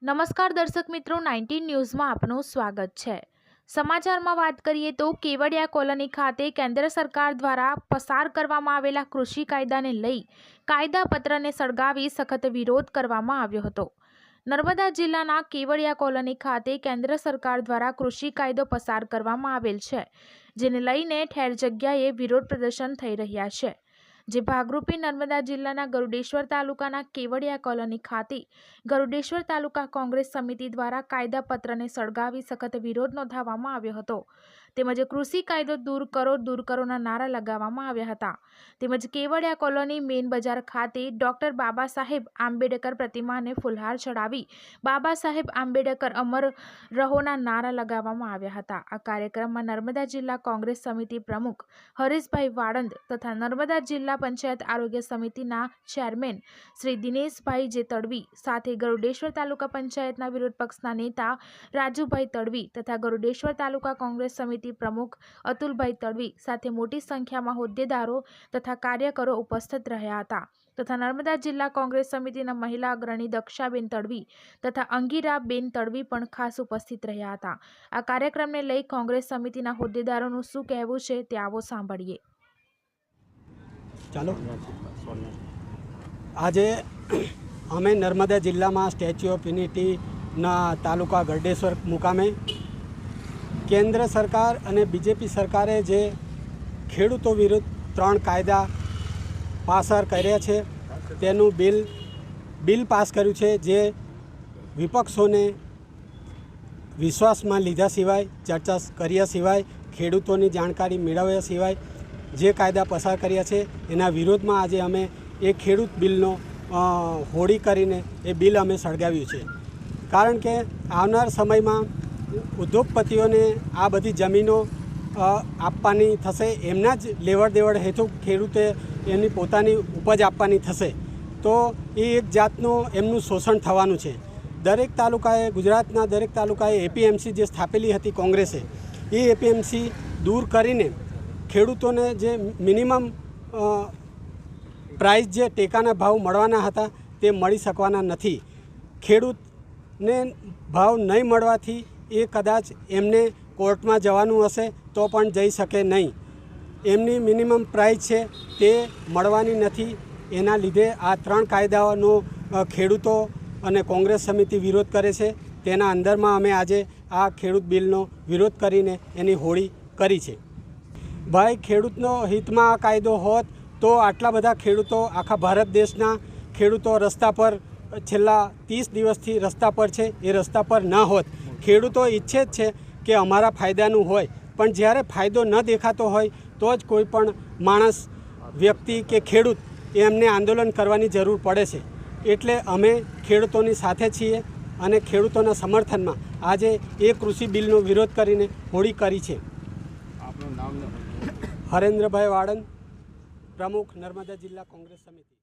નમસ્કાર દર્શક મિત્રો, 19 ન્યૂઝમાં આપનું સ્વાગત છે। સમાચારમાં વાત કરીએ તો કેવડિયા કોલોની ખાતે કેન્દ્ર સરકાર દ્વારા પસાર કરવામાં આવેલા કૃષિ કાયદાને લઈ કાયદાપત્રને સળગાવી સખત વિરોધ કરવામાં આવ્યો હતો। નર્મદા જિલ્લાના કેવડિયા કોલોની ખાતે કેન્દ્ર સરકાર દ્વારા કૃષિ કાયદો પસાર કરવામાં આવેલ છે, જેને લઈને ઠેર જગ્યાએ વિરોધ પ્રદર્શન થઈ રહ્યા છે। જે ભાગરૂપે નર્મદા જિલ્લાના ગરુડેશ્વર તાલુકાના કેવડિયા કોલોની ખાતે ગરુડેશ્વર તાલુકા કોંગ્રેસ સમિતિ દ્વારા કાયદાપત્રને સળગાવી સખત વિરોધ નોંધાવવામાં આવ્યો હતો। તેમજ કૃષિ કાયદો દૂર કરોના નારા લગાવવામાં આવ્યા હતા। તેમજ કેવડિયા કોલોની મેઇન બજાર ખાતે ડોક્ટર બાબા સાહેબ આંબેડકર પ્રતિમાને ફૂલહાર ચડાવી બાબા સાહેબ આંબેડકર અમર રહોના નારા લગાવવામાં આવ્યા હતા। આ કાર્યક્રમમાં નર્મદા જિલ્લા કોંગ્રેસ સમિતિ પ્રમુખ હરીશભાઈ વાળંદ તથા નર્મદા જિલ્લા પંચાયત આરોગ્ય સમિતિના ચેરમેન શ્રી દિનેશભાઈ જે તડવી સાથે ગરુડેશ્વર તાલુકા પંચાયતના વિરોધ પક્ષના નેતા રાજુભાઈ તડવી તથા ગરુડેશ્વર તાલુકા કોંગ્રેસ સમિતિ પ્રમુખ અતુલભાઈ તડવી સાથે મોટી સંખ્યામાં હોદ્દેદારો તથા કાર્યકરો ઉપસ્થિત રહ્યા હતા। તથા નર્મદા જિલ્લા કોંગ્રેસ સમિતિના મહિલા અગ્રણી દક્ષાબેન તડવી તથા અંગીરાબેન તડવી પણ ખાસ ઉપસ્થિત રહ્યા હતા। આ કાર્યક્રમને લઈ કોંગ્રેસ સમિતિના હોદ્દેદારોનું શું કહેવું છે તે આવો સાંભળીએ। ચાલો, આજે અમે નર્મદા જિલ્લામાં સ્ટેચ્યુ ઓફ યુનિટીના તાલુકા ગરડેશ્વર મુકામે કેન્દ્ર સરકાર અને બીજેપી સરકારે જે ખેડૂતો વિરુદ્ધ 3 કાયદા પાસર કર્યા છે તેનું બિલ પાસ કર્યું છે, જે વિપક્ષોને વિશ્વાસમાં લીધા સિવાય, ચર્ચા કર્યા સિવાય, ખેડૂતોની જાણકારી મેળવ્યા સિવાય જે કાયદા પસાર કર્યા છે એના વિરોધમાં આજે અમે એ ખેડૂત બિલનો હોળી કરીને એ બિલ અમે સળગાવ્યું છે। કારણ કે આવનાર સમયમાં ઉદ્યોગપતિઓને આ બધી જમીનો આપવાની થશે, એમના જ લેવડ દેવડ હેતુ ખેડૂતે એની પોતાની ઉપજ આપવાની થશે, તો એ એક જાતનું એમનું શોષણ થવાનું છે। દરેક તાલુકાએ, ગુજરાતના દરેક તાલુકાએ એપીએમસી જે સ્થાપેલી હતી કોંગ્રેસે, એ એપીએમસી દૂર કરીને ખેડૂતોને જે મિનિમમ પ્રાઇસ જે ટેકાના ભાવ મળવાના હતા તે મળી શકવાના નથી। ખેડૂતને ભાવ નહીં મળવાથી એ કદાચ એમને કોર્ટમાં જવાનું હશે તો પણ જઈ શકે નહીં। એમની મિનિમમ પ્રાઇસ છે તે મળવાની નથી। એના લીધે આ 3 કાયદાઓનો ખેડૂતો અને કોંગ્રેસ સમિતિ વિરોધ કરે છે। તેના અંદરમાં અમે આજે આ ખેડૂત બિલનો વિરોધ કરીને એની હોળી કરી છે। ભાઈ, ખેડૂતનો હિતમાં આ કાયદો હોત તો આટલા બધા ખેડૂતો, આખા ભારત દેશના ખેડૂતો રસ્તા પર છેલ્લા 30 દિવસથી રસ્તા પર છે, એ રસ્તા પર ન હોત। ખેડૂતો ઈચ્છે જ છે કે અમારા ફાયદાનું હોય, પણ જ્યારે ફાયદો ન દેખાતો હોય તો જ કોઈ પણ માણસ, વ્યક્તિ કે ખેડૂત એમને આંદોલન કરવાની જરૂર પડે છે। એટલે અમે ખેડૂતોની સાથે છીએ અને ખેડૂતોના સમર્થનમાં આજે એ કૃષિ બિલનો વિરોધ કરીને હોળી કરી છે। હરેન્દ્રભાઈ વાળંદ, પ્રમુખ નર્મદા જિલ્લા કોંગ્રેસ સમિતિ।